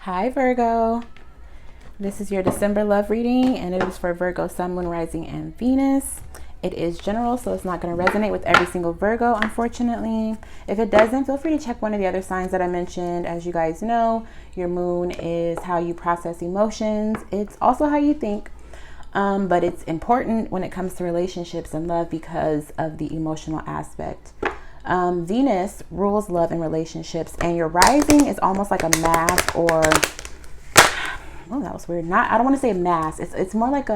Hi Virgo, this is your December love reading and it is for Virgo, Sun, Moon, Rising, and Venus. It is general, so it's not going to resonate with every single Virgo, unfortunately. If it doesn't, feel free to check one of the other signs that I mentioned. As you guys know, your moon is how you process emotions. It's also how you think, but it's important when it comes to relationships and love because of the emotional aspect. Venus rules love and relationships, and your rising is almost like a mask, or oh, that was weird. I don't want to say a mask. It's more like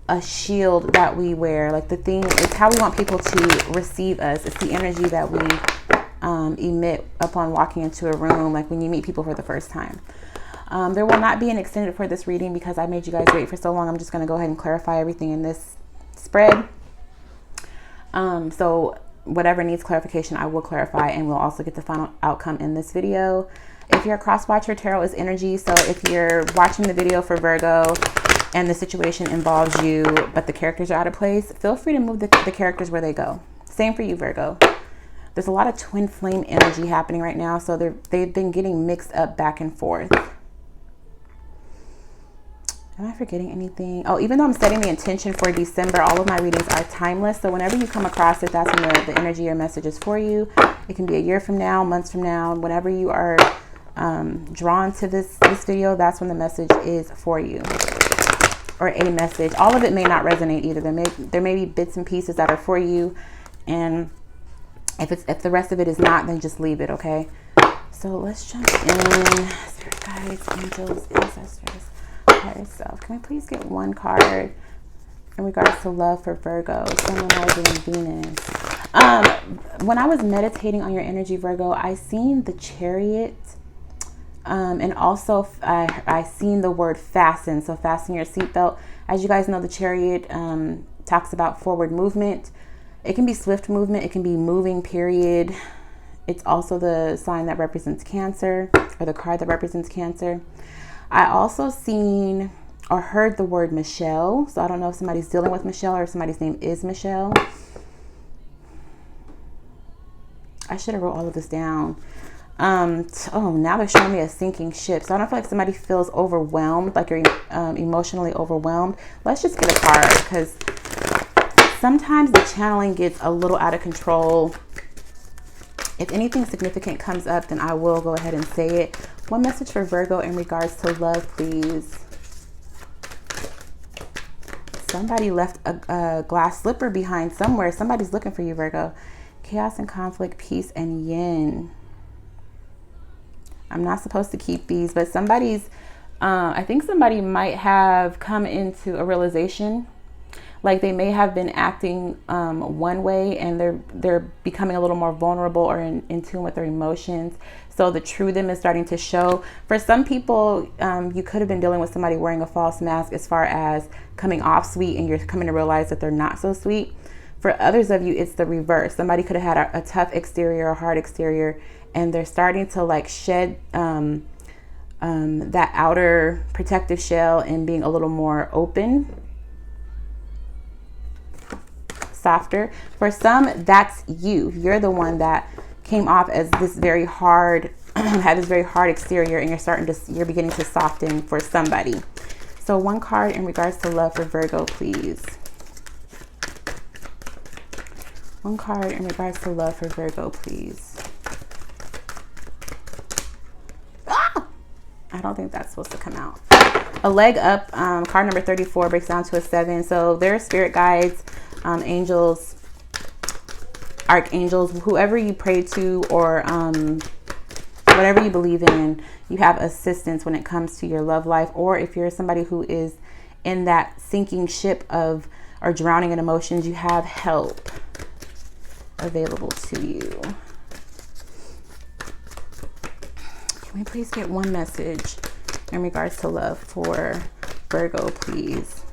a shield that we wear. Like the thing, it's how we want people to receive us. It's the energy that we emit upon walking into a room, like when you meet people for the first time. There will not be an extended for this reading because I made you guys wait for so long. I'm just going to go ahead and clarify everything in this spread. So whatever needs clarification, I will clarify, and we'll also get the final outcome in this video. If you're a cross watcher, tarot is energy. So if you're watching the video for Virgo and the situation involves you, but the characters are out of place, feel free to move the characters where they go. Same for you, Virgo. There's a lot of twin flame energy happening right now. So they've been getting mixed up back and forth. Am I forgetting anything? Oh, even though I'm setting the intention for December, all of my readings are timeless. So whenever you come across it, that's when the energy or message is for you. It can be a year from now, months from now. Whenever you are drawn to this video, that's when the message is for you, or a message. All of it may not resonate either. There may be bits and pieces that are for you, and if the rest of it is not, then just leave it, okay? So let's jump in. Spirit guides, angels, ancestors, higher self. Can we please get one card in regards to love for Virgo, Sun, Moon, Rising, and Venus? When I was meditating on your energy, Virgo, I seen the Chariot, and also I seen the word fasten. So fasten your seatbelt. As you guys know, the Chariot talks about forward movement. It can be swift movement. It can be moving, period. It's also the sign that represents Cancer, or the card that represents Cancer. I also seen or heard the word Michelle. So I don't know if somebody's dealing with Michelle or if somebody's name is Michelle. I should have wrote all of this down. Oh, now they're showing me a sinking ship. So I don't feel like somebody feels overwhelmed, like you're emotionally overwhelmed. Let's just get a card, because sometimes the channeling gets a little out of control. If anything significant comes up, then I will go ahead and say it. One message for Virgo in regards to love, please. Somebody left a glass slipper behind somewhere. Somebody's looking for you, Virgo. Chaos and conflict, peace and yin. I'm not supposed to keep these, but somebody's, I think somebody might have come into a realization. Like they may have been acting one way, and they're becoming a little more vulnerable or in tune with their emotions. So the true them is starting to show. For some people, you could have been dealing with somebody wearing a false mask as far as coming off sweet, and you're coming to realize that they're not so sweet. For others of you, it's the reverse. Somebody could have had a tough exterior, a hard exterior, and they're starting to like shed that outer protective shell and being a little more open, softer. For some, that's you. You're the one that came off as this very hard, had this very hard exterior, and you're beginning to soften for somebody. So one card in regards to love for Virgo, please. One card in regards to love for Virgo, please. Ah! I don't think that's supposed to come out. A leg up, card number 34 breaks down to a 7. So there are spirit guides, angels, archangels, whoever you pray to, or whatever you believe in, you have assistance when it comes to your love life. Or if you're somebody who is in that sinking ship of, or drowning in emotions, you have help available to you. Can we please get one message in regards to love for Virgo, please?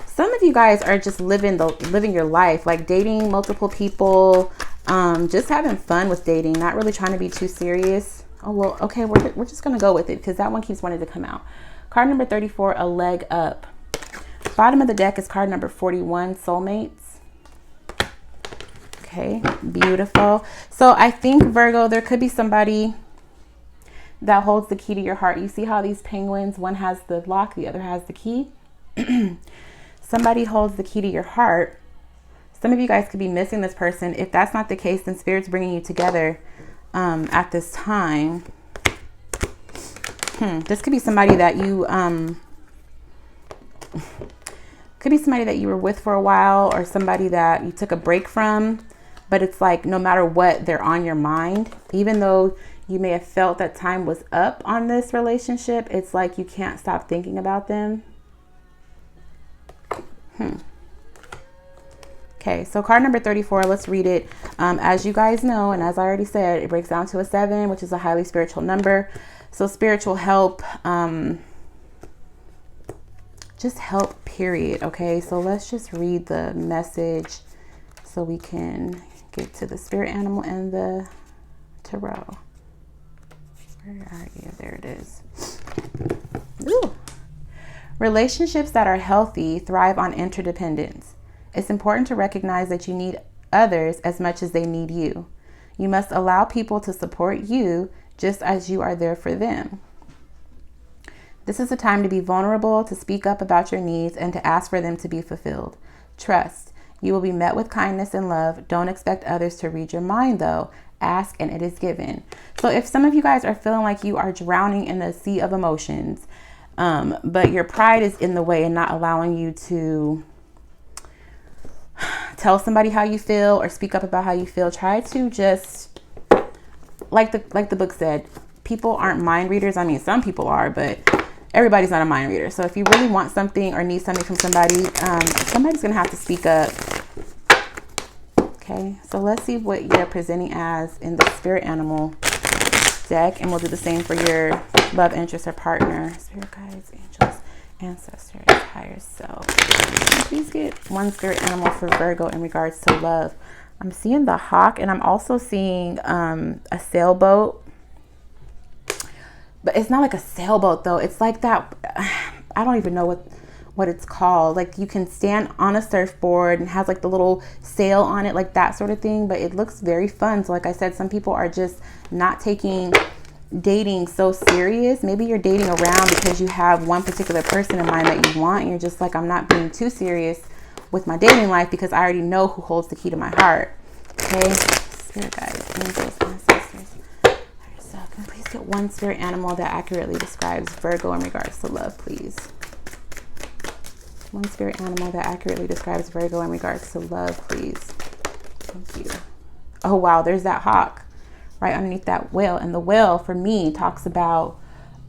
Some of you guys are just living your life, like dating multiple people, just having fun with dating, not really trying to be too serious. Oh, well, okay, we're just going to go with it because that one keeps wanting to come out. Card number 34, a leg up. Bottom of the deck is card number 41, soulmates. Okay, beautiful. So I think, Virgo, there could be somebody that holds the key to your heart. You see how these penguins, one has the lock, the other has the key? Somebody holds the key to your heart. Some of you guys could be missing this person. If that's not the case, then Spirit's bringing you together at this time. This could be somebody that you were with for a while, or somebody that you took a break from. But it's like no matter what, they're on your mind. Even though you may have felt that time was up on this relationship, it's like you can't stop thinking about them. Okay, so card number 34, let's read it. As you guys know, and as I already said, it breaks down to a 7, which is a highly spiritual number. So spiritual help, just help, period. Okay, so let's just read the message so we can get to the spirit animal and the tarot. Where are you? There it is. Ooh. Relationships that are healthy thrive on interdependence. It's important to recognize that you need others as much as they need you. You must allow people to support you just as you are there for them. This is a time to be vulnerable, to speak up about your needs, and to ask for them to be fulfilled. Trust. You will be met with kindness and love. Don't expect others to read your mind, though. Ask and it is given. So if some of you guys are feeling like you are drowning in a sea of emotions, but your pride is in the way and not allowing you to tell somebody how you feel or speak up about how you feel, try to just, like the book said, people aren't mind readers. I mean, some people are, but everybody's not a mind reader. So if you really want something or need something from somebody, somebody's going to have to speak up. Okay, so let's see what you're presenting as in the spirit animal deck, and we'll do the same for your love interest or partner. Spirit guides, angels, ancestors, higher self. Please get one spirit animal for Virgo in regards to love. I'm seeing the hawk, and I'm also seeing a sailboat. But it's not like a sailboat though. It's like that. I don't even know what it's called. Like you can stand on a surfboard and has like the little sail on it, like that sort of thing. But it looks very fun. So like I said, some people are just not taking dating so serious. Maybe you're dating around because you have one particular person in mind that you want. And you're just like, I'm not being too serious with my dating life because I already know who holds the key to my heart. Okay. Spirit guides, angels, ancestors. So can I please get one spirit animal that accurately describes Virgo in regards to love, please? One spirit animal that accurately describes Virgo in regards to love, please. Thank you. Oh, wow. There's that hawk right underneath that whale. And the whale, for me, talks about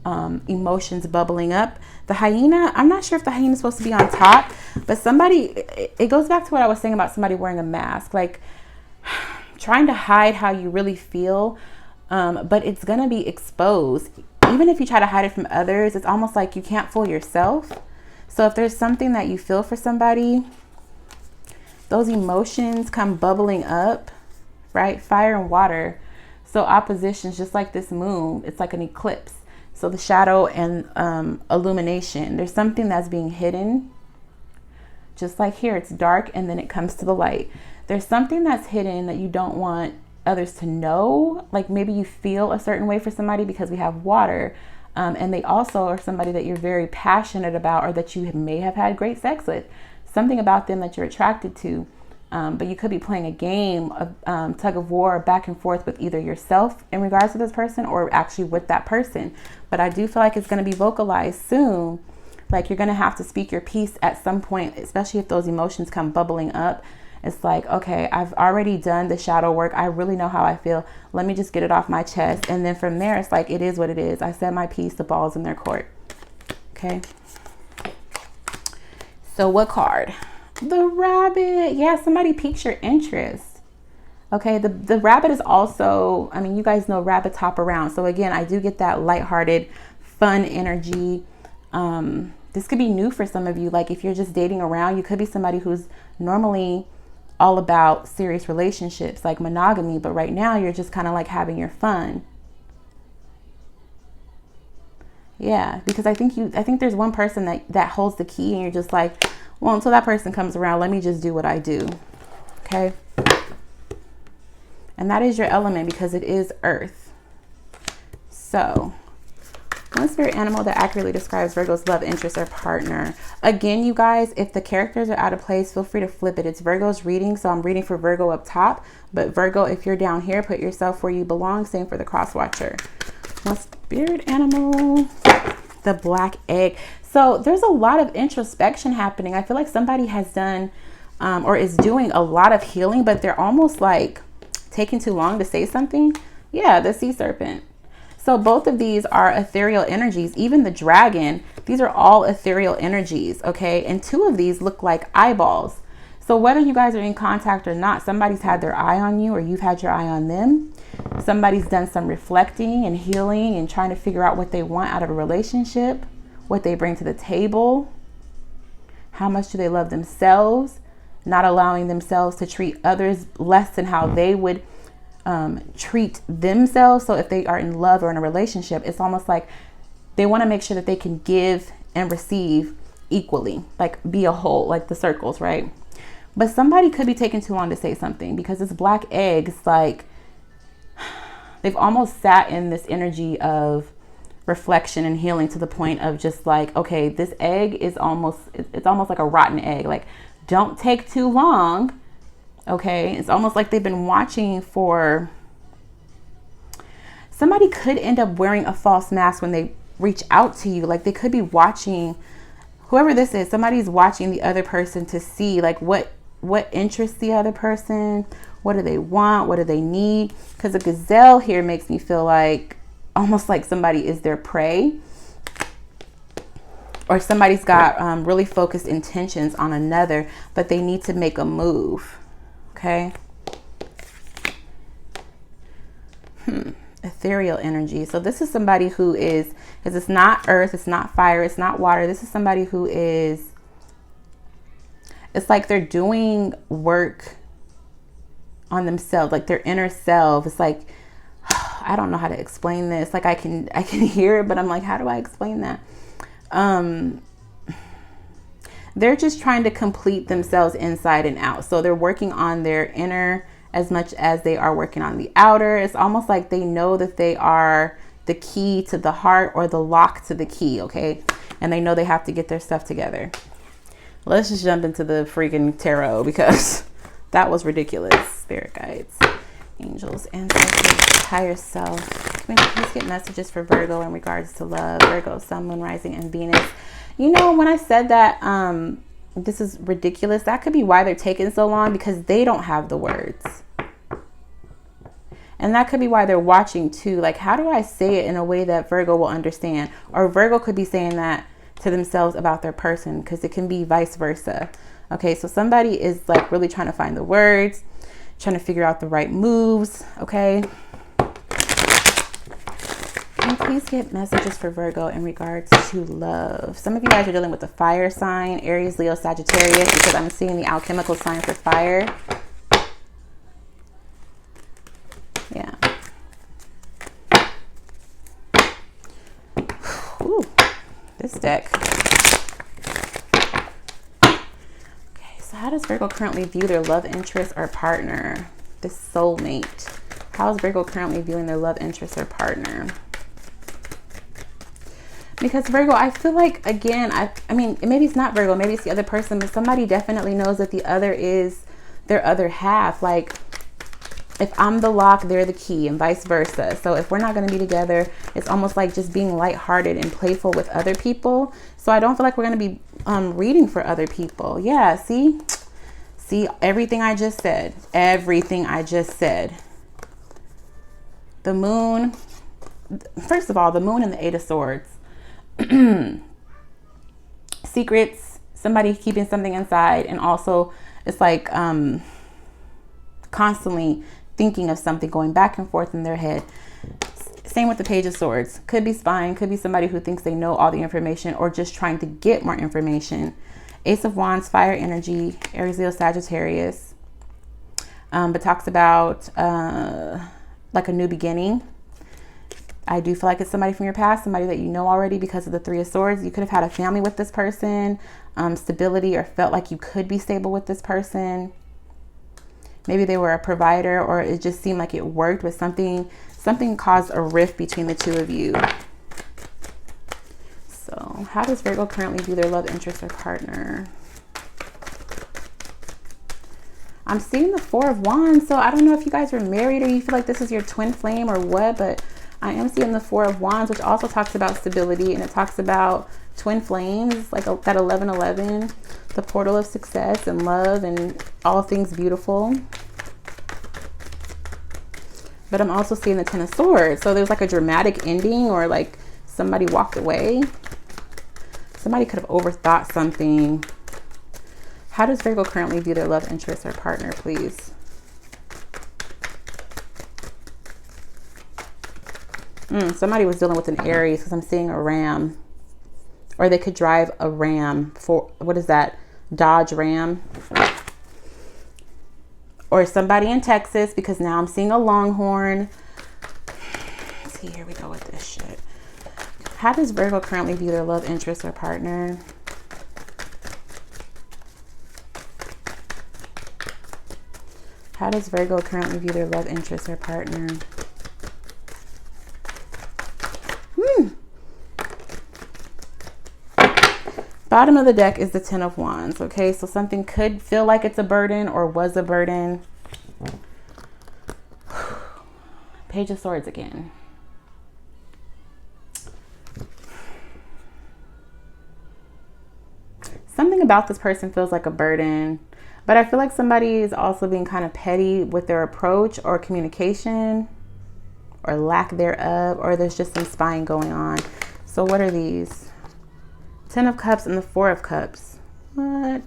emotions bubbling up. The hyena, I'm not sure if the hyena is supposed to be on top, but it goes back to what I was saying about somebody wearing a mask, like trying to hide how you really feel. But it's going to be exposed. Even if you try to hide it from others, it's almost like you can't fool yourself. So if there's something that you feel for somebody, those emotions come bubbling up, right? Fire and water. So oppositions, just like this moon, it's like an eclipse. So the shadow and illumination, there's something that's being hidden. Just like here, it's dark and then it comes to the light. There's something that's hidden that you don't want others to know. Like maybe you feel a certain way for somebody because we have water. And they also are somebody that you're very passionate about, or that you may have had great sex with. Something about them that you're attracted to. But you could be playing a game of tug of war back and forth with either yourself in regards to this person or actually with that person. But I do feel like it's going to be vocalized soon. Like you're going to have to speak your piece at some point, especially if those emotions come bubbling up. It's like, okay, I've already done the shadow work. I really know how I feel. Let me just get it off my chest. And then from there, it's like, it is what it is. I said my piece, the ball's in their court. Okay. So what card? The rabbit. Yeah, somebody piques your interest. Okay, the rabbit is also, I mean, you guys know rabbits hop around. So again, I do get that lighthearted, fun energy. This could be new for some of you. Like if you're just dating around, you could be somebody who's normally all about serious relationships, like monogamy, but right now you're just kind of like having your fun. Yeah, because I think there's one person that holds the key, and you're just like, well, until that person comes around, let me just do what I do. Okay. And that is your element because it is earth. So One spirit animal that accurately describes Virgo's love interest or partner. Again, you guys, if the characters are out of place, feel free to flip it. It's Virgo's reading, so I'm reading for Virgo up top. But Virgo, if you're down here, put yourself where you belong. Same for the cross watcher. One spirit animal. The black egg. So there's a lot of introspection happening. I feel like somebody has done or is doing a lot of healing, but they're almost like taking too long to say something. Yeah, the sea serpent. So both of these are ethereal energies. Even the dragon, these are all ethereal energies, okay? And two of these look like eyeballs. So whether you guys are in contact or not, somebody's had their eye on you or you've had your eye on them. Somebody's done some reflecting and healing and trying to figure out what they want out of a relationship, what they bring to the table, how much do they love themselves, not allowing themselves to treat others less than how they would treat themselves. So if they are in love or in a relationship, it's almost like they want to make sure that they can give and receive equally, like be a whole, like the circles, right? But somebody could be taking too long to say something because this black egg is like they've almost sat in this energy of reflection and healing to the point of just like, okay, this egg is it's almost like a rotten egg. Like, don't take too long. Okay, it's almost like they've been watching for, somebody could end up wearing a false mask when they reach out to you. Like they could be watching, whoever this is, somebody's watching the other person to see like what interests the other person, what do they want, what do they need. Because a gazelle here makes me feel like almost like somebody is their prey, or somebody's got really focused intentions on another, but they need to make a move. Okay. Ethereal energy. So this is somebody who is, because it's not earth, it's not fire, it's not water. This is somebody who is, it's like they're doing work on themselves, like their inner self. It's like, I don't know how to explain this. Like I can hear it, but I'm like, how do I explain that? They're just trying to complete themselves inside and out. So they're working on their inner as much as they are working on the outer. It's almost like they know that they are the key to the heart or the lock to the key, okay? And they know they have to get their stuff together. Let's just jump into the freaking tarot because that was ridiculous. Spirit guides, angels, ancestors, higher self. Can we please get messages for Virgo in regards to love? Virgo, sun, moon, rising, and Venus. You know, when I said that this is ridiculous, that could be why they're taking so long, because they don't have the words. And that could be why they're watching too. Like, how do I say it in a way that Virgo will understand? Or Virgo could be saying that to themselves about their person, because it can be vice versa. Okay, so somebody is like really trying to find the words, trying to figure out the right moves. Okay. Can you please get messages for Virgo in regards to love? Some of you guys are dealing with the fire sign, Aries, Leo, Sagittarius, because I'm seeing the alchemical sign for fire. Yeah. Ooh, this deck. Okay, so how does Virgo currently view their love interest or partner? This soulmate. How is Virgo currently viewing their love interest or partner? Because Virgo, I feel like, again, I mean, maybe it's not Virgo, maybe it's the other person, but somebody definitely knows that the other is their other half. Like, if I'm the lock, they're the key, and vice versa. So if we're not going to be together, it's almost like just being lighthearted and playful with other people. So I don't feel like we're going to be reading for other people. Yeah, see, everything I just said. Everything I just said. The moon. First of all, the moon and the Eight of Swords. Secrets, somebody keeping something inside, and also it's like constantly thinking of something, going back and forth in their head. Same with the Page of Swords. Could be spying, could be somebody who thinks they know all the information or just trying to get more information. Ace of Wands, fire energy, Aries, Leo, Sagittarius, but talks about like a new beginning. I do feel like it's somebody from your past, somebody that you know already because of the Three of Swords. You could have had a family with this person, stability, or felt like you could be stable with this person. Maybe they were a provider, or it just seemed like it worked, but something caused a rift between the two of you. How does Virgo currently view their love interest or partner? I'm seeing the Four of Wands. So I don't know if you guys are married or you feel like this is your twin flame or what, but I am seeing the Four of Wands, which also talks about stability, and it talks about twin flames, like that 1111, the portal of success and love and all things beautiful. But I'm also seeing the Ten of Swords. So there's like a dramatic ending, or like somebody walked away. Somebody could have overthought something. How does Virgo currently view their love interest or partner, please? Somebody was dealing with an Aries, because I'm seeing a Ram. Or they could drive a Ram. For what is that? Dodge Ram. Or somebody in Texas, because now I'm seeing a Longhorn. Let's see, here we go with this shit. How does Virgo currently view their love interest or partner? How does Virgo currently view their love interest or partner? Bottom of the deck is the Ten of Wands. Okay, so something could feel like it's a burden or was a burden. Page of Swords again. Something about this person feels like a burden, but I feel like somebody is also being kind of petty with their approach or communication or lack thereof, or there's just some spying going on. So what are these? Ten of Cups and the Four of Cups. What?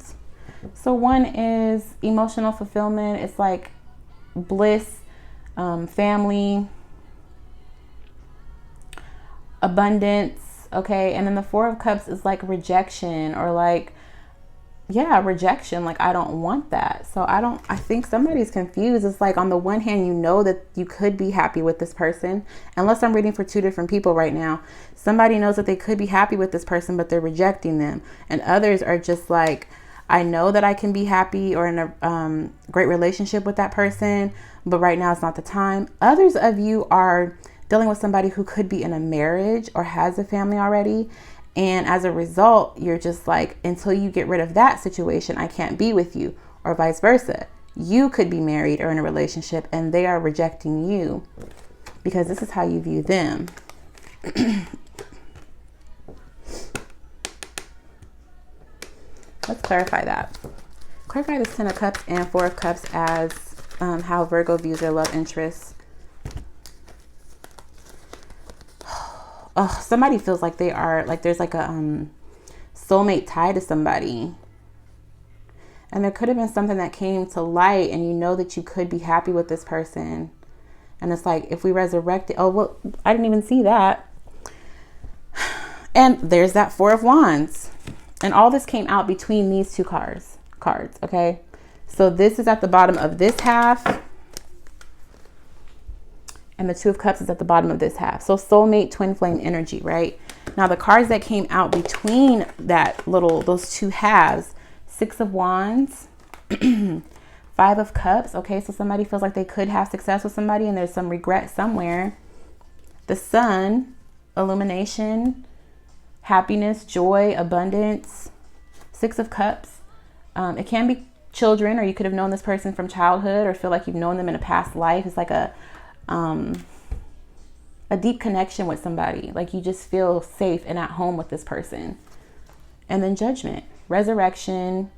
So one is emotional fulfillment. It's like bliss, family, abundance. Okay. And then the Four of Cups is like rejection, or like, yeah, rejection. Like, I don't want that. So I think somebody's confused. It's like, on the one hand, you know that you could be happy with this person, unless I'm reading for two different people right now. Somebody knows that they could be happy with this person, but they're rejecting them. And others are just like, I know that I can be happy or in a great relationship with that person, but right now it's not the time. Others of you are dealing with somebody who could be in a marriage or has a family already. And as a result, you're just like, until you get rid of that situation, I can't be with you, or vice versa. You could be married or in a relationship and they are rejecting you because this is how you view them. Let's clarify that. Clarify this Ten of Cups and Four of Cups as how Virgo views their love interests. Oh, somebody feels like they are, like there's like a soulmate tie to somebody. And there could have been something that came to light and you know that you could be happy with this person. And it's like, if we resurrect it, oh, well, I didn't even see that. And there's that Four of Wands. And all this came out between these two cards, okay? So this is at the bottom of this half. And the Two of Cups is at the bottom of this half. So soulmate, twin flame energy, right? Now the cards that came out between those two halves, Six of Wands, Five of Cups. Okay, so somebody feels like they could have success with somebody and there's some regret somewhere. The Sun, illumination, happiness, joy, abundance. Six of Cups. It can be children, or you could have known this person from childhood or feel like you've known them in a past life. It's like a deep connection with somebody, like you just feel safe and at home with this person. And then Judgment, resurrection.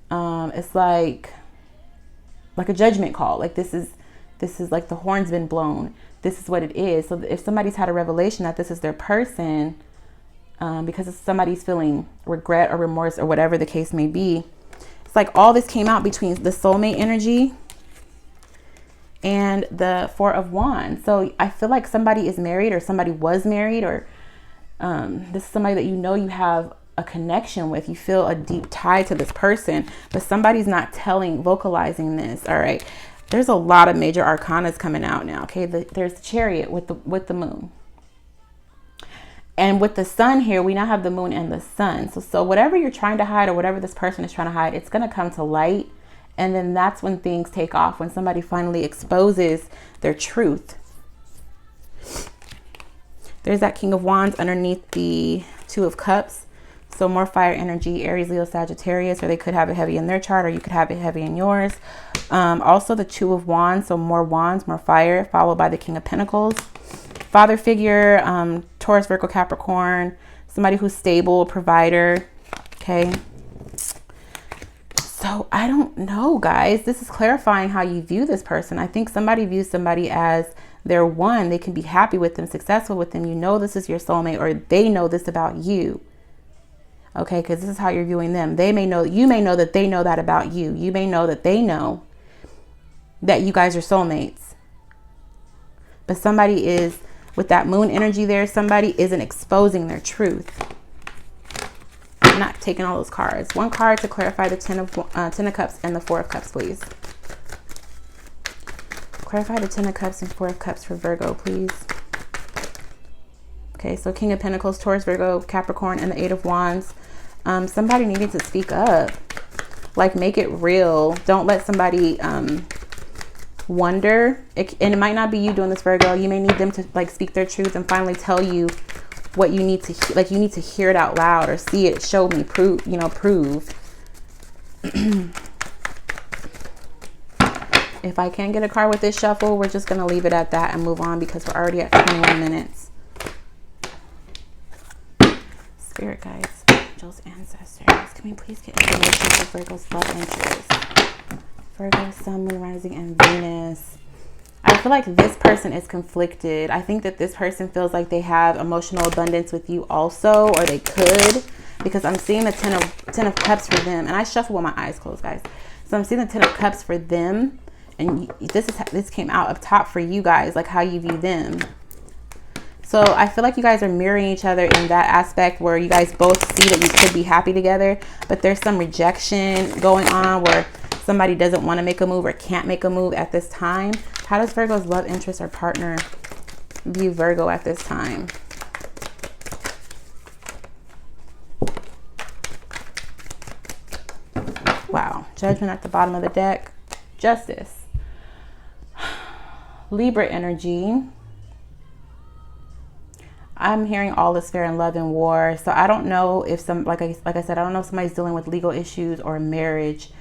It's like a judgment call. Like this is like the horn's been blown. This is what it is. So if somebody's had a revelation that this is their person, because if somebody's feeling regret or remorse or whatever the case may be, it's like all this came out between the soulmate energy and the Four of Wands. So I feel like somebody is married or somebody was married, or this is somebody that you know you have a connection with. You feel a deep tie to this person, but somebody's not vocalizing this. All right. There's a lot of major arcanas coming out now. Okay. There's the Chariot with the moon. And with the Sun here, we now have the moon and the sun. So whatever you're trying to hide or whatever this person is trying to hide, it's going to come to light. And then that's when things take off, when somebody finally exposes their truth. There's that King of Wands underneath the Two of Cups. So more fire energy, Aries, Leo, Sagittarius, or they could have it heavy in their chart, or you could have it heavy in yours. Also the Two of Wands, so more wands, more fire, followed by the King of Pentacles. Father figure, Taurus, Virgo, Capricorn, somebody who's stable, provider, okay? So I don't know, guys. This is clarifying how you view this person. I think somebody views somebody as their one. They can be happy with them, successful with them. You know this is your soulmate, or they know this about you. Okay, because this is how you're viewing them. They may know, you may know that they know that about you. You may know that they know that you guys are soulmates. But somebody is, with that moon energy there, somebody isn't exposing their truth. I'm not taking all those cards. One card to clarify the Ten of Cups and the Four of Cups, please. Clarify the Ten of Cups and Four of Cups for Virgo, please. Okay, so King of Pentacles, Taurus, Virgo, Capricorn, and the Eight of Wands. Somebody needed to speak up. Like, make it real. Don't let somebody wonder. And it might not be you doing this, Virgo. You may need them to like speak their truth and finally tell you what you need to, like, you need to hear it out loud or see it, show me, prove, you know, prove. If I can't get a card with this shuffle, we're just going to leave it at that and move on because we're already at 21 minutes. Spirit guides, angels, ancestors, can we please get information for Virgo's love interest? Virgo, Sun, Moon, Rising, and Venus. I feel like this person is conflicted. I think that this person feels like they have emotional abundance with you also, or they could, because I'm seeing the Ten of Cups for them. And I shuffle with my eyes closed, guys. So I'm seeing the Ten of Cups for them. And this came out up top for you guys, like how you view them. So I feel like you guys are mirroring each other in that aspect where you guys both see that you could be happy together, but there's some rejection going on where somebody doesn't want to make a move or can't make a move at this time. How does Virgo's love interest or partner view Virgo at this time? Wow. Judgment at the bottom of the deck. Justice. Libra energy. I'm hearing all is fair in love and war. So I don't know if like I said, I don't know if somebody's dealing with legal issues or marriage.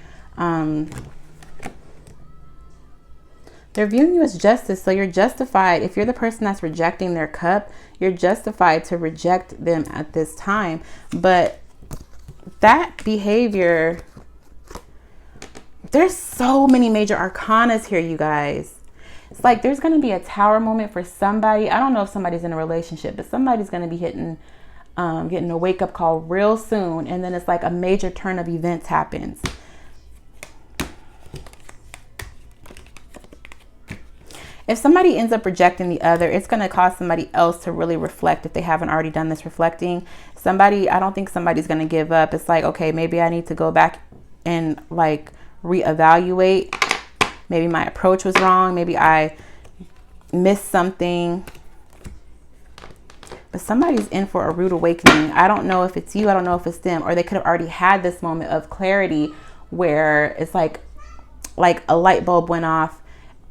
They're viewing you as justice. So you're justified. If you're the person that's rejecting their cup, you're justified to reject them at this time. But that behavior, there's so many major arcanas here, you guys. It's like there's going to be a tower moment for somebody. I don't know if somebody's in a relationship, but somebody's going to be getting a wake-up call real soon. And then it's like a major turn of events happens. If somebody ends up rejecting the other, it's going to cause somebody else to really reflect if they haven't already done this reflecting. I don't think somebody's going to give up. It's like, okay, maybe I need to go back and like reevaluate. Maybe my approach was wrong. Maybe I missed something. But somebody's in for a rude awakening. I don't know if it's you. I don't know if it's them. Or they could have already had this moment of clarity where it's like a light bulb went off.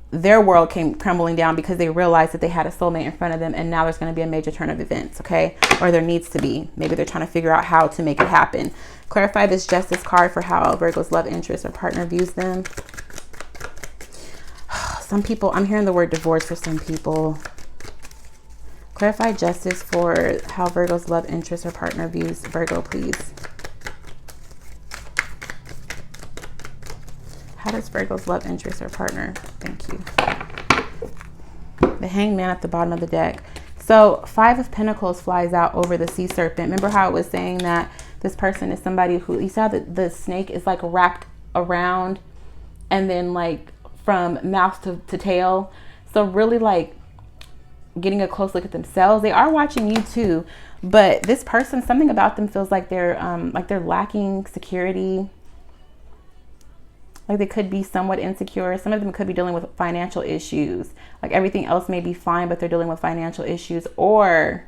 Their world came crumbling down because they realized that they had a soulmate in front of them. And now there's going to be a major turn of events, okay? Or there needs to be. Maybe they're trying to figure out how to make it happen. Clarify this justice card for how Virgo's love interest or partner views them. Some people, I'm hearing the word divorce for some people. Clarify justice for how Virgo's love interest or partner views Virgo, please. How does Virgo's love interest or partner? Thank you. The Hangman at the bottom of the deck. So Five of Pentacles flies out over the sea serpent. Remember how it was saying that this person is somebody who, you saw that the snake is like wrapped around and then like from mouth to tail. So really like getting a close look at themselves. They are watching you too, but this person, something about them feels like they're lacking security. Like they could be somewhat insecure. Some of them could be dealing with financial issues. Like everything else may be fine, but they're dealing with financial issues. Or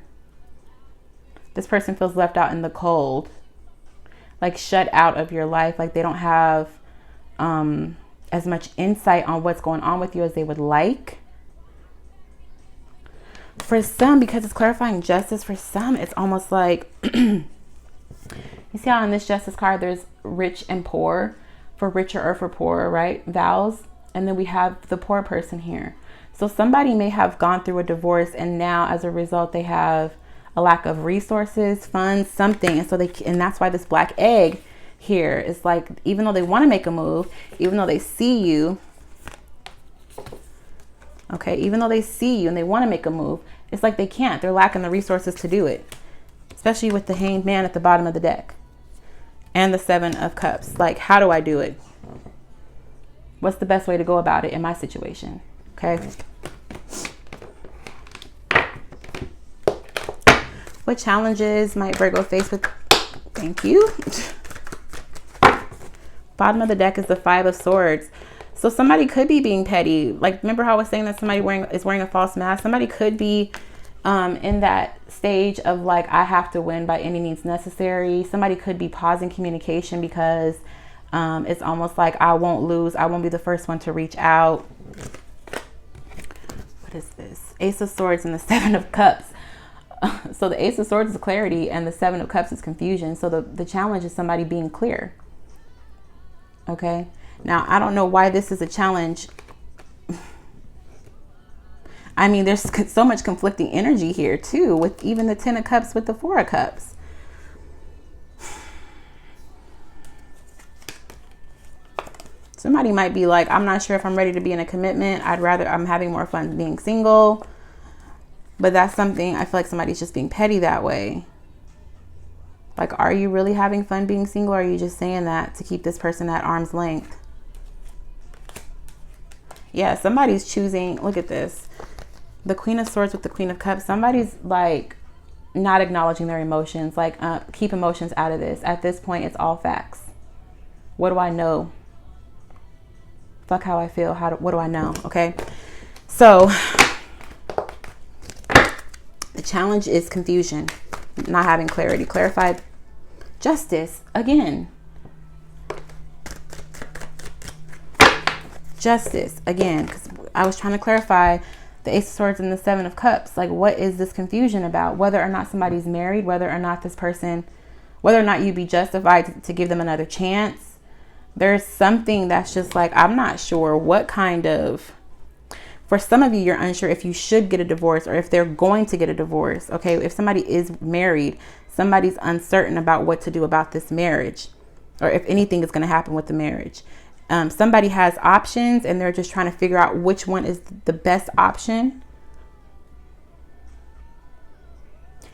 this person feels left out in the cold, like shut out of your life. Like they don't have as much insight on what's going on with you as they would like. For some, because it's clarifying justice, for some, it's almost like You see how on this Justice card, there's rich and poor, for richer or for poorer, right? Vows. And then we have the poor person here. So somebody may have gone through a divorce, and now as a result, they have a lack of resources, funds, something. And so and that's why this black egg here is like, even though they want to make a move, even though they see you, okay, even though they see you and they want to make a move, it's like they can't. They're lacking the resources to do it, especially with the Hanged Man at the bottom of the deck and the Seven of Cups. Like, how do I do it? What's the best way to go about it in my situation? Okay. What challenges might Virgo face with? Thank you. Bottom of the deck is the Five of Swords. So somebody could be being petty. Like, remember how I was saying that somebody is wearing a false mask? Somebody could be in that stage of like, I have to win by any means necessary. Somebody could be pausing communication because it's almost like, I won't lose. I won't be the first one to reach out. What is this? Ace of Swords and the Seven of Cups. So the Ace of Swords is clarity and the Seven of Cups is confusion. So the challenge is somebody being clear. Okay. Now, I don't know why this is a challenge. I mean, there's so much conflicting energy here too, with even the Ten of Cups with the Four of Cups. Somebody might be like, I'm not sure if I'm ready to be in a commitment. I'm having more fun being single. But that's something, I feel like somebody's just being petty that way. Like, are you really having fun being single? Or are you just saying that to keep this person at arm's length? Yeah, somebody's choosing, look at this. The Queen of Swords with the Queen of Cups. Somebody's like not acknowledging their emotions. Like, keep emotions out of this. At this point, it's all facts. What do I know? Fuck how I feel. What do I know? Okay. So the challenge is confusion, not having clarity. Clarified justice again. Justice again, because I was trying to clarify the Ace of Swords and the Seven of Cups. Like, what is this confusion about? Whether or not somebody's married, whether or not this person, whether or not you'd be justified to give them another chance. There's something that's just like, I'm not sure what kind of, for some of you, you're unsure if you should get a divorce or if they're going to get a divorce. Okay. If somebody is married, somebody's uncertain about what to do about this marriage, or if anything is going to happen with the marriage. Somebody has options and they're just trying to figure out which one is the best option.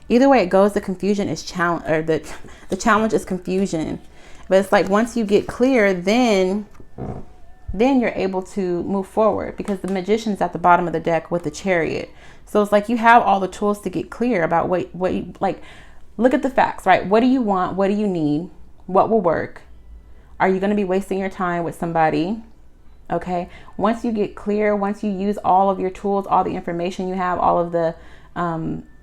Either way it goes, the confusion is challenge, or the challenge is confusion. But it's like, once you get clear, then you're able to move forward, because the Magician's at the bottom of the deck with the Chariot. So it's like, you have all the tools to get clear about what you like. Look at the facts, right? What do you want? What do you need? What will work? Are you going to be wasting your time with somebody? Okay. Once you get clear, once you use all of your tools, all the information you have, all of the,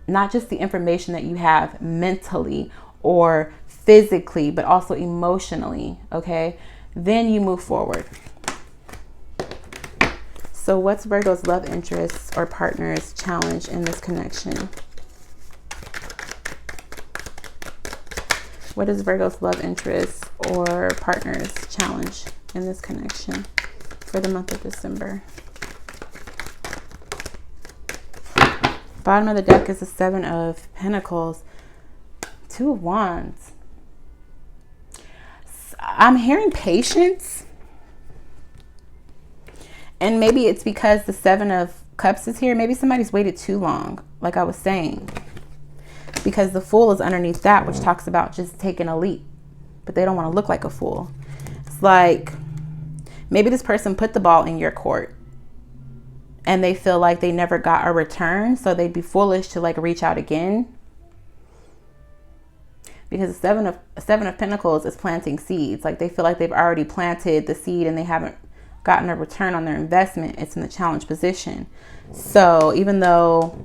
not just the information that you have mentally or physically, but also emotionally. Okay. Then you move forward. So what's Virgo's love interests or partners challenge in this connection? What is Virgo's love interests or partners challenge in this connection for the month of December? Bottom of the deck is the Seven of Pentacles, Two of Wands. I'm hearing patience. And maybe it's because the Seven of Cups is here. Maybe somebody's waited too long, like I was saying. Because the Fool is underneath that, which talks about just taking a leap. But they don't want to look like a fool. It's like, maybe this person put the ball in your court and they feel like they never got a return. So they'd be foolish to like reach out again. Because the Seven of Pentacles is planting seeds. Like, they feel like they've already planted the seed and they haven't gotten a return on their investment. It's in the challenge position. So even though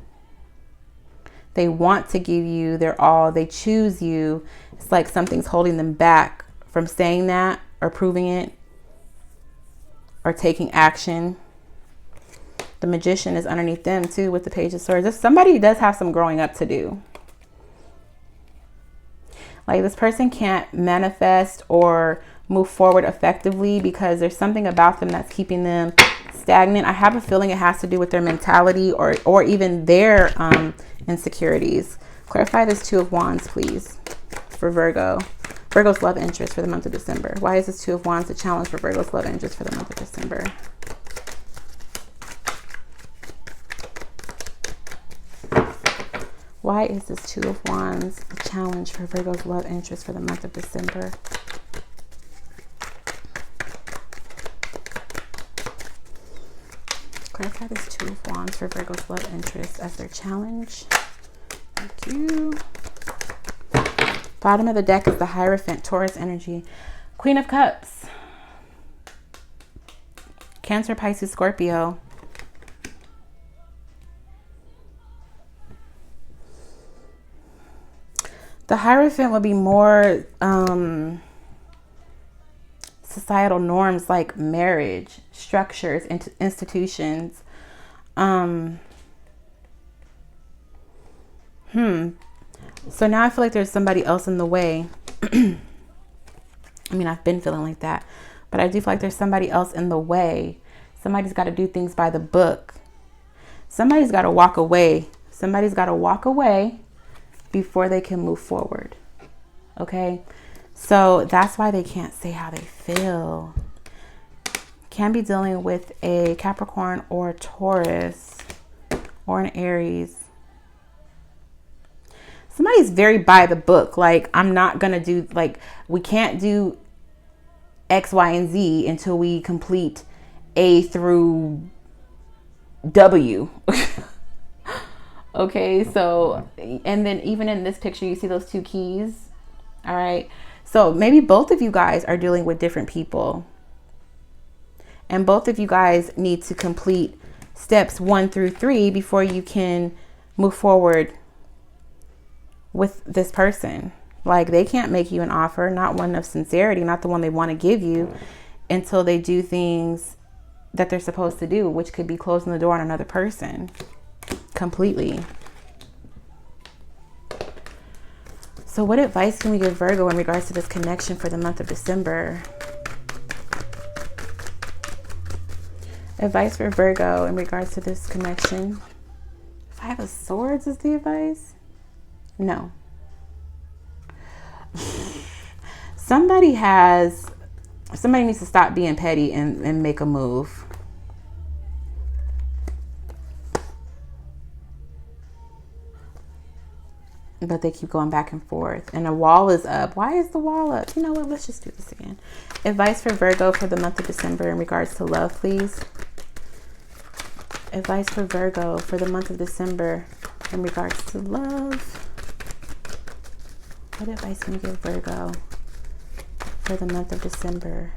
they want to give you their all, they choose you, it's like something's holding them back from saying that or proving it or taking action. The Magician is underneath them too with the Page of Swords. If somebody does have some growing up to do. Like this person can't manifest or move forward effectively because there's something about them that's keeping them stagnant. I have a feeling it has to do with their mentality or even their insecurities. Clarify this Two of Wands, please, for Virgo. Virgo's love interest for the month of December. Why is this Two of Wands a challenge for Virgo's love interest for the month of December? Why is this Two of Wands a challenge for Virgo's love interest for the month of December? Clarify this Two of Wands for Virgo's love interest as their challenge. Thank you. Bottom of the deck is the Hierophant, Taurus energy. Queen of Cups. Cancer, Pisces, Scorpio. The Hierophant would be more societal norms like marriage, structures, institutions. So now I feel like there's somebody else in the way. I mean, I've been feeling like that, but I do feel like there's somebody else in the way. Somebody's got to do things by the book. Somebody's got to walk away. Somebody's got to walk away before they can move forward. Okay? So that's why they can't say how they feel. Can be dealing with a Capricorn or Taurus or an Aries. Somebody's very by the book. Like, I'm not going to do, like, we can't do X, Y, and Z until we complete A through W. Okay, so, and then even in this picture, you see those two keys. All right. So maybe both of you guys are dealing with different people. And both of you guys need to complete steps 1 through 3 before you can move forward with this person. Like, they can't make you an offer, not one of sincerity, not the one they want to give you, until they do things that they're supposed to do, which could be closing the door on another person completely. So what advice can we give Virgo in regards to this connection for the month of December? Advice for Virgo in regards to this connection. Five of Swords is the advice? No. Somebody needs to stop being petty and make a move. But they keep going back and forth. And a wall is up. Why is the wall up? You know what? Let's just do this again. Advice for Virgo for the month of December in regards to love, please. Advice for Virgo for the month of December in regards to love. What advice can you give Virgo for the month of December?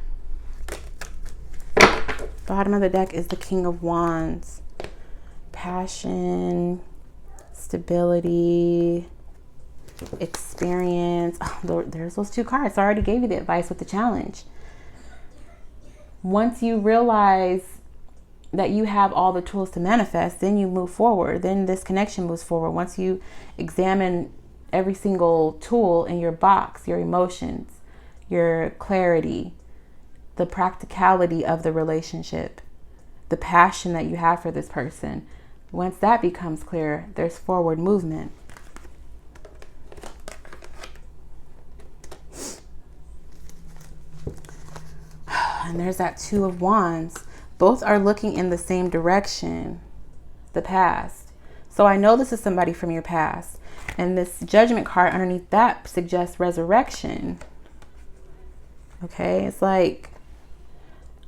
Bottom of the deck is the King of Wands. Passion, stability, experience. Oh, Lord, there's those two cards. I already gave you the advice with the challenge. Once you realize that you have all the tools to manifest, then you move forward. Then this connection moves forward. Once you examine every single tool in your box, your emotions, your clarity, the practicality of the relationship, the passion that you have for this person, once that becomes clear, there's forward movement. And there's that Two of Wands. Both are looking in the same direction, the past. So I know this is somebody from your past. And this Judgment card underneath that suggests resurrection. Okay, it's like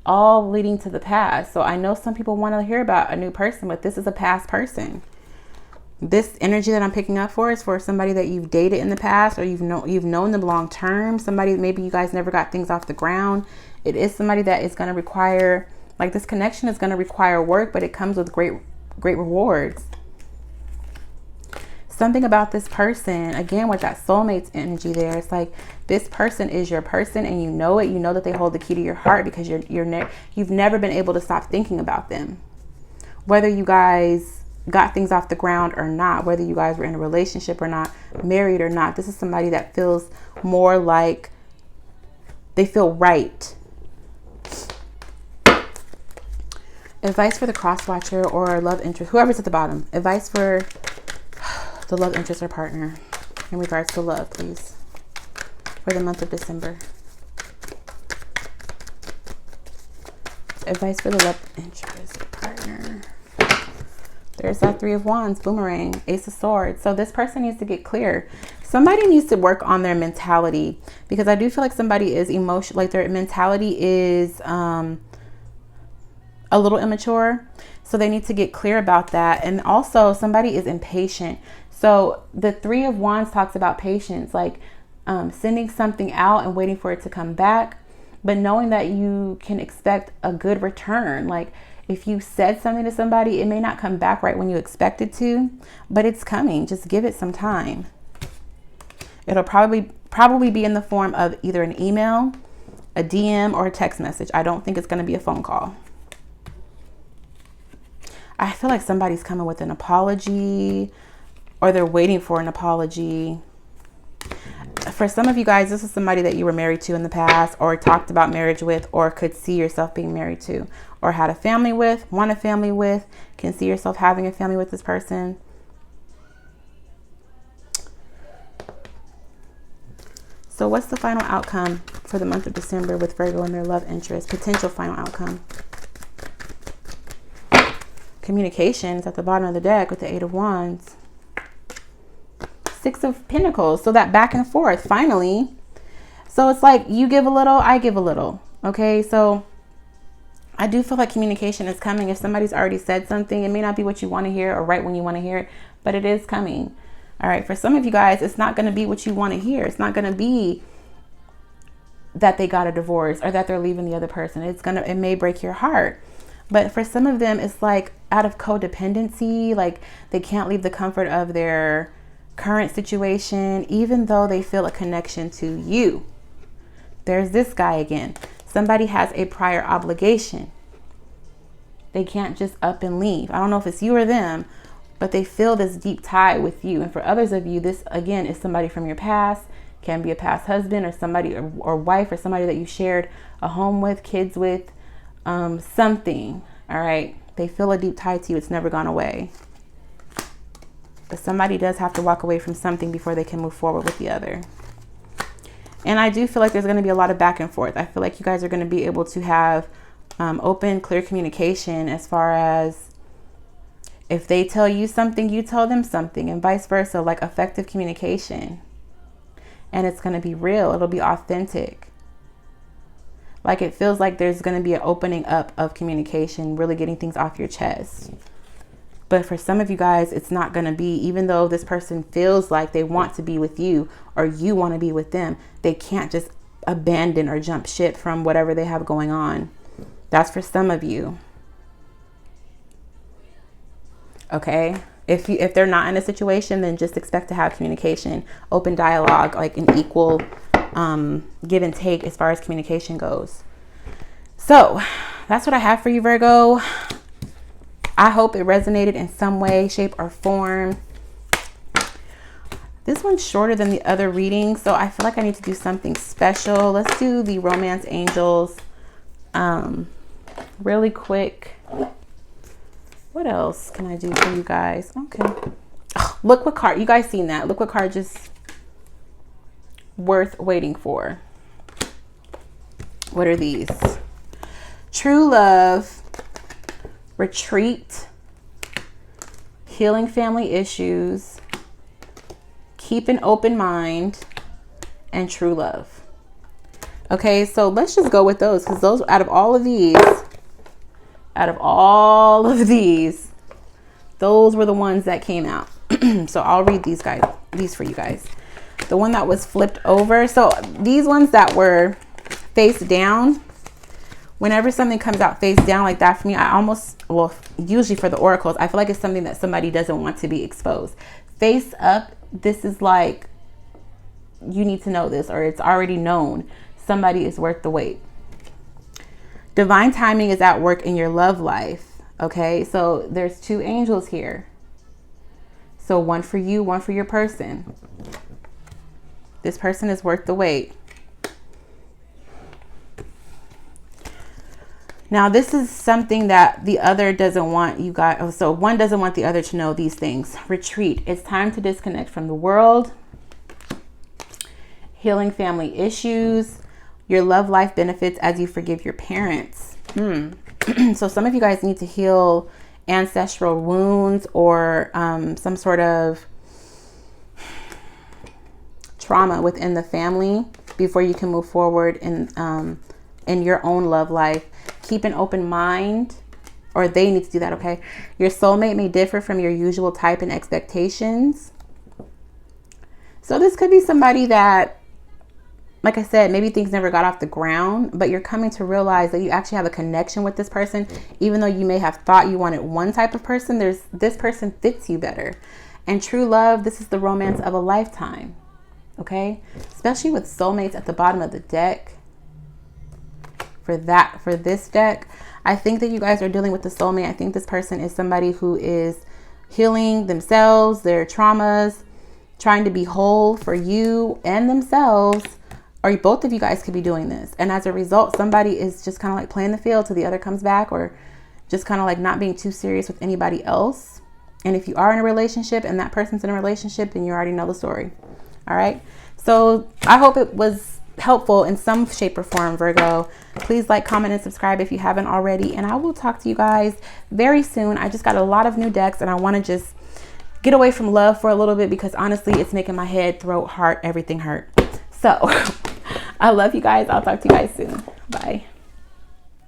all leading to the past. So I know some people want to hear about a new person, but this is a past person. This energy that I'm picking up for is for somebody that you've dated in the past, or you've known them long term. Somebody, maybe you guys never got things off the ground. It is somebody that is going to require, like, this connection is going to require work, but it comes with great rewards. Something about this person, again, with that soulmate's energy there, it's like this person is your person, and you know it. You know that they hold the key to your heart because you've never been able to stop thinking about them. Whether you guys got things off the ground or not, whether you guys were in a relationship or not, married or not. This is somebody that feels more like they feel right. Advice for the cross watcher or love interest, whoever's at the bottom. Advice for the love interest or partner in regards to love, please, for the month of December. Advice for the love interest or partner. There's that Three of Wands, boomerang, Ace of Swords. So this person needs to get clear. Somebody needs to work on their mentality, because I do feel like somebody is emotional, like their mentality is a little immature. So they need to get clear about that. And also somebody is impatient. So the Three of Wands talks about patience, like sending something out and waiting for it to come back, but knowing that you can expect a good return. Like if you said something to somebody, it may not come back right when you expect it to, but it's coming. Just give it some time. It'll probably be in the form of either an email, a DM, or a text message. I don't think it's going to be a phone call. I feel like somebody's coming with an apology, or they're waiting for an apology. For some of you guys, this is somebody that you were married to in the past, or talked about marriage with, or could see yourself being married to, or had a family with, want a family with, can see yourself having a family with this person. So what's the final outcome for the month of December with Virgo and their love interest? Potential final outcome. Communication is at the bottom of the deck with the Eight of Wands. Six of Pentacles. So that back and forth, finally. So it's like you give a little, I give a little. Okay, so I do feel like communication is coming. If somebody's already said something, it may not be what you want to hear or right when you want to hear it, but it is coming. All right, for some of you guys, it's not going to be what you want to hear. It's not going to be that they got a divorce or that they're leaving the other person. It may break your heart. But for some of them, it's like out of codependency, like they can't leave the comfort of their current situation, even though they feel a connection to you. There's this guy again. Somebody has a prior obligation. They can't just up and leave. I don't know if it's you or them, but they feel this deep tie with you. And for others of you, this again is somebody from your past, can be a past husband or somebody or wife or somebody that you shared a home with, kids with, something. All right. They feel a deep tie to you. It's never gone away. But somebody does have to walk away from something before they can move forward with the other. And I do feel like there's going to be a lot of back and forth. I feel like you guys are going to be able to have open, clear communication as far as if they tell you something, you tell them something, and vice versa, like effective communication. And it's going to be real. It'll be authentic. Like it feels like there's going to be an opening up of communication, really getting things off your chest. But for some of you guys, it's not going to be, even though this person feels like they want to be with you or you want to be with them, they can't just abandon or jump ship from whatever they have going on. That's for some of you. Okay. If they're not in a situation, then just expect to have communication, open dialogue, like an equal give and take as far as communication goes. So that's what I have for you, Virgo. I hope it resonated in some way, shape, or form. This one's shorter than the other readings, so I feel like I need to do something special. Let's do the Romance Angels really quick. What else can I do for you guys? Okay. Oh, look what card. You guys seen that. Look what card just worth waiting for. What are these? True love, retreat, healing family issues, keep an open mind, and true love. Okay, so let's just go with those, because those, out of all of these, those were the ones that came out. So I'll read these for you guys. The one that was flipped over. So these ones that were face down, whenever something comes out face down like that, for me, usually for the oracles, I feel like it's something that somebody doesn't want to be exposed. Face up, this is like, you need to know this, or it's already known. Somebody is worth the wait. Divine timing is at work in your love life. Okay, so there's two angels here. So one for you, one for your person. This person is worth the wait. Now, this is something that the other doesn't want you guys. Oh, so one doesn't want the other to know these things. Retreat. It's time to disconnect from the world. Healing family issues. Your love life benefits as you forgive your parents. So some of you guys need to heal ancestral wounds or some sort of trauma within the family before you can move forward in your own love life. Keep an open mind, or they need to do that, okay? Your soulmate may differ from your usual type and expectations. So this could be somebody that, like I said, maybe things never got off the ground, but you're coming to realize that you actually have a connection with this person. Even though you may have thought you wanted one type of person, this person fits you better. And true love, this is the romance of a lifetime, okay? Especially with soulmates at the bottom of the deck. For this deck, I think that you guys are dealing with the soulmate. I think this person is somebody who is healing themselves, their traumas, trying to be whole for you and themselves. Or both of you guys could be doing this. And as a result, somebody is just kind of like playing the field till the other comes back, or just kind of like not being too serious with anybody else. And if you are in a relationship and that person's in a relationship, then you already know the story. All right. So I hope it was helpful in some shape or form, Virgo. Please like, comment, and subscribe if you haven't already. And I will talk to you guys very soon. I just got a lot of new decks and I want to just get away from love for a little bit because honestly, it's making my head, throat, heart, everything hurt. So I love you guys. I'll talk to you guys soon. Bye.